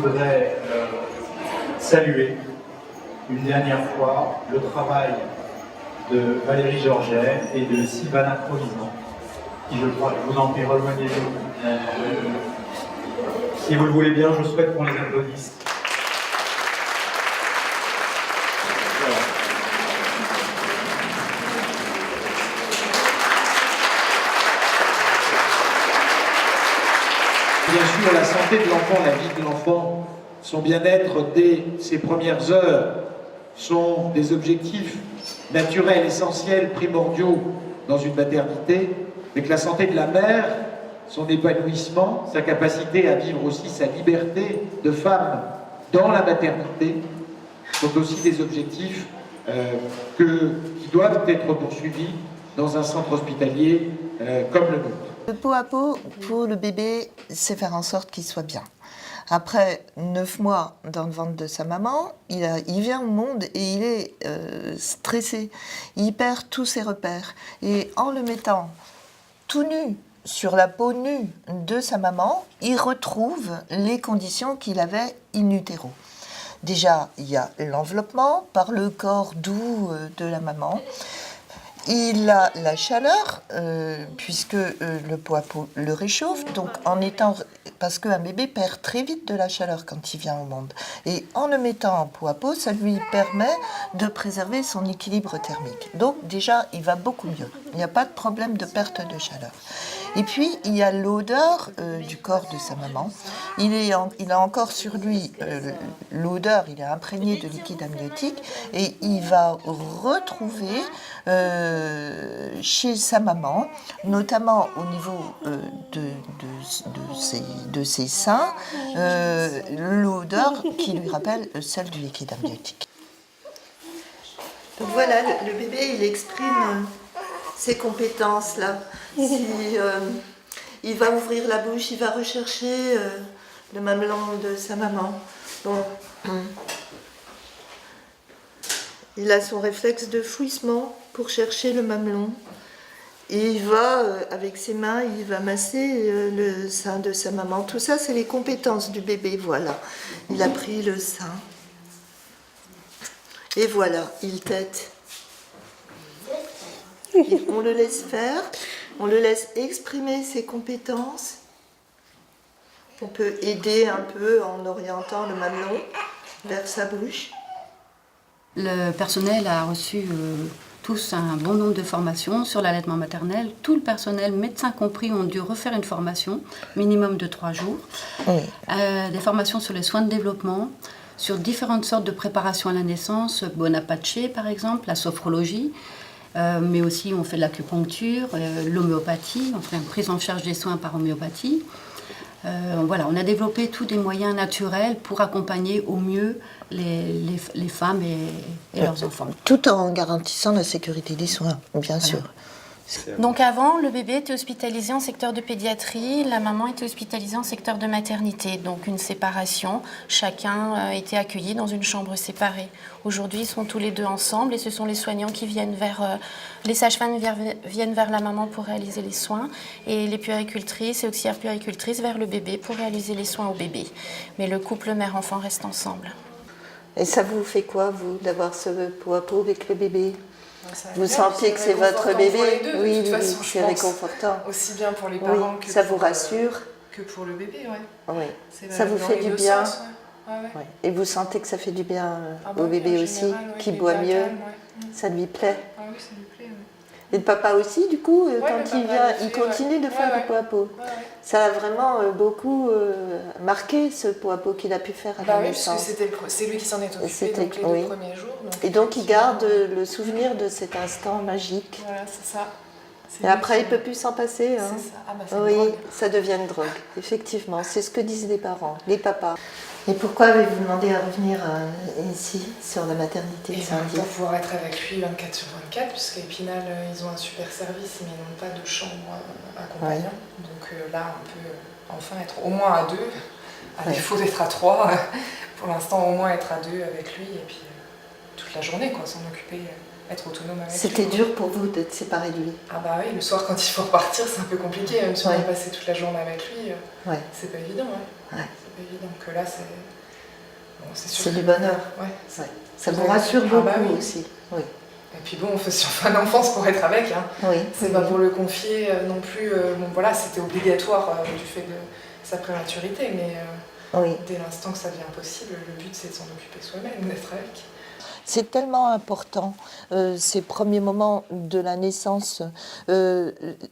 voudrais saluer une dernière fois le travail de Valérie Georget et de Sylvana Provisan, qui je crois que vous en rejoignez-vous. Si vous le voulez bien, je souhaite qu'on les applaudisse. Bien sûr, la santé de l'enfant, la vie de l'enfant, son bien-être dès ses premières heures sont des objectifs naturels, essentiels, primordiaux dans une maternité, mais que la santé de la mère, son épanouissement, sa capacité à vivre aussi sa liberté de femme dans la maternité, sont aussi des objectifs qui doivent être poursuivis dans un centre hospitalier comme le nôtre. Le pot à pot, pour le bébé, c'est faire en sorte qu'il soit bien. Après 9 mois dans le ventre de sa maman, il vient au monde et il est stressé. Il perd tous ses repères. Et en le mettant tout nu, sur la peau nue de sa maman, il retrouve les conditions qu'il avait in utero. Déjà, il y a l'enveloppement par le corps doux de la maman. Il a la chaleur, puisque le pot à pot le réchauffe, donc parce qu'un bébé perd très vite de la chaleur quand il vient au monde. Et en le mettant en pot à pot, ça lui permet de préserver son équilibre thermique. Donc déjà, il va beaucoup mieux. Il n'y a pas de problème de perte de chaleur. Et puis, il y a l'odeur du corps de sa maman. Il a encore sur lui l'odeur, il est imprégné de liquide amniotique et il va retrouver chez sa maman, notamment au niveau de ses seins, l'odeur qui lui rappelle celle du liquide amniotique. Donc voilà, le bébé, il exprime ces compétences-là. Il va ouvrir la bouche, il va rechercher le mamelon de sa maman. Bon. Il a son réflexe de fouissement pour chercher le mamelon. Et il va, avec ses mains, il va masser le sein de sa maman. Tout ça, c'est les compétences du bébé, voilà. Il a pris le sein. Et voilà, il tète. On le laisse faire, on le laisse exprimer ses compétences. On peut aider un peu en orientant le mamelon vers sa bouche. Le personnel a reçu tous un bon nombre de formations sur l'allaitement maternel. Tout le personnel, médecins compris, ont dû refaire une formation, minimum de 3 jours. Oui. Des formations sur les soins de développement, sur différentes sortes de préparations à la naissance, Bonaparte par exemple, la sophrologie. Mais aussi on fait de l'acupuncture, l'homéopathie, on fait une prise en charge des soins par homéopathie. Voilà, on a développé tous des moyens naturels pour accompagner au mieux les femmes et leurs enfants. Tout en garantissant la sécurité des soins, bien sûr. Donc avant, le bébé était hospitalisé en secteur de pédiatrie, la maman était hospitalisée en secteur de maternité. Donc une séparation, chacun était accueilli dans une chambre séparée. Aujourd'hui, ils sont tous les deux ensemble et ce sont les soignants qui viennent les sages-femmes viennent vers la maman pour réaliser les soins et les puéricultrices et auxiliaires puéricultrices vers le bébé pour réaliser les soins au bébé. Mais le couple mère-enfant reste ensemble. Et ça vous fait quoi, vous, d'avoir ce pot à pot avec le bébé ? Vous sentez que c'est votre bébé? Oui, c'est réconfortant. Aussi bien pour les parents que ça vous rassure que pour le bébé, oui. Ça vous fait du bien. Ouais. Et vous sentez que ça fait du bien au bébé aussi, qui boit mieux, ça lui plaît. Ah oui, ça lui plaît. Et le papa aussi, du coup, quand il vient, il continue de faire du pot à pot. Ça a vraiment beaucoup marqué ce pot à pot qu'il a pu faire à la naissance. Oui, parce que c'est lui qui s'en est occupé donc les 2 premiers jours. Et donc il garde le souvenir de cet instant magique. Voilà, c'est ça. Et après, il ne peut plus s'en passer. Hein. C'est ça. Ah bah, c'est oui, une drogue. Ça devient une drogue, effectivement. C'est ce que disent les parents, les papas. Et pourquoi avez-vous demandé à revenir ici, sur la maternité de Saint-Dié ? Pour pouvoir être avec lui 24 sur 24, puisqu'à Épinal, ils ont un super service, mais ils n'ont pas de chambre accompagnant. Oui. Donc là, on peut enfin être au moins à 2, à défaut d'être à 3. Pour l'instant, au moins être à 2 avec lui, et puis toute la journée, quoi, s'en occuper. Être autonome avec lui. C'était dur pour vous d'être séparés de lui? Ah bah oui, le soir quand il faut repartir, c'est un peu compliqué, même si on a passé toute la journée avec lui, c'est pas évident. Ouais. pas évident. Que là, c'est... Bon, sûr C'est que- du bonheur. Ouais. Ouais. Ça vous rassure Ah beaucoup bah oui. aussi. Oui. Et puis bon, si on fait un enfant, c'est pour être avec. Hein. Oui. C'est pas pour le confier non plus. Bon voilà, c'était obligatoire du fait de sa prématurité, mais Oui. dès l'instant que ça devient possible, le but c'est de s'en occuper soi-même, d'être avec. C'est tellement important, ces premiers moments de la naissance,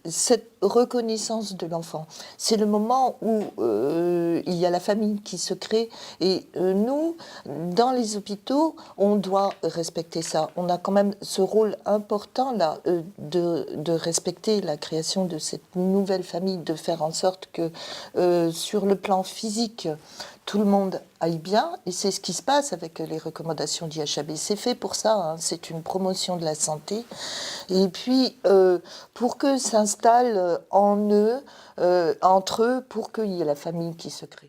cette reconnaissance de l'enfant. C'est le moment où il y a la famille qui se crée. Et nous, dans les hôpitaux, on doit respecter ça. On a quand même ce rôle important là de respecter la création de cette nouvelle famille, de faire en sorte que sur le plan physique, tout le monde aille bien, et c'est ce qui se passe avec les recommandations d'IHAB. C'est fait pour ça, hein, c'est une promotion de la santé. Et puis, pour que s'installe en eux, entre eux, pour qu'il y ait la famille qui se crée.